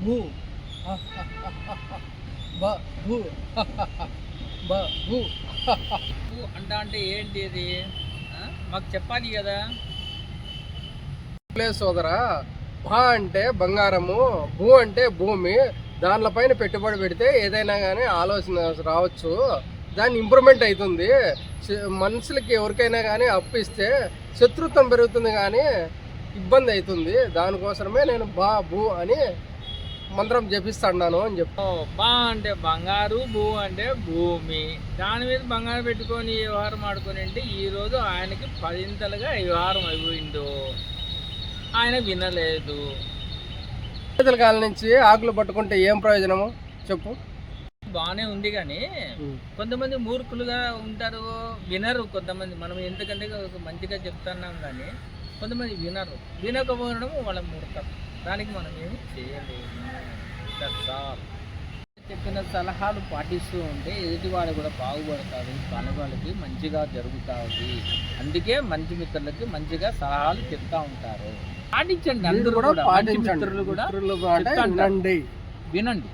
భూ బ భూ బ భూ అంటే ఏంటి ఇది? మాకు చెప్పాలి కదా. సోదరా, భా అంటే బంగారము, భూ అంటే భూమి. దానిపైన పెట్టుబడి పెడితే ఏదైనా కానీ ఆలోచన రావచ్చు, దాన్ని ఇంప్రూవ్మెంట్ అవుతుంది. మనుషులకి ఎవరికైనా కానీ అప్పు ఇస్తే శత్రుత్వం పెరుగుతుంది కానీ ఇబ్బంది అవుతుంది. దానికోసమే నేను బా భూ అని మంత్రం జపిస్తాను అని చెప్పి. బా అంటే బంగారు, భూ అంటే భూమి. దాని మీద బంగారం పెట్టుకొని వ్యవహారం ఆడుకొని అంటే ఈరోజు ఆయనకి 10 వ్యవహారం అయిపోయిందో, ఆయన వినలేదు. రైతుల కాలం నుంచి ఆకులు పట్టుకుంటే ఏం ప్రయోజనము చెప్పు? బాగానే ఉంది కానీ కొంతమంది మూర్ఖులుగా ఉంటారు, వినరు. కొంతమంది మనం ఎందుకంటే మంచిగా చెప్తున్నాం కానీ కొంతమంది వినరు. వినకపోవడం వాళ్ళ మూర్ఖం. దానికి మనం ఏమి చేయలేము. చెప్పిన సలహాలు పాటిస్తూ ఉంటే ఎదుటివాడు కూడా బాగుపడతాడు, పనులకి మంచిగా జరుగుతుంది. అందుకే మంచి మిత్రులకి మంచిగా సలహాలు చెప్తా ఉంటారు. పాటించండి. అందరూ కూడా, మంచి మిత్రులు కూడా వినండి.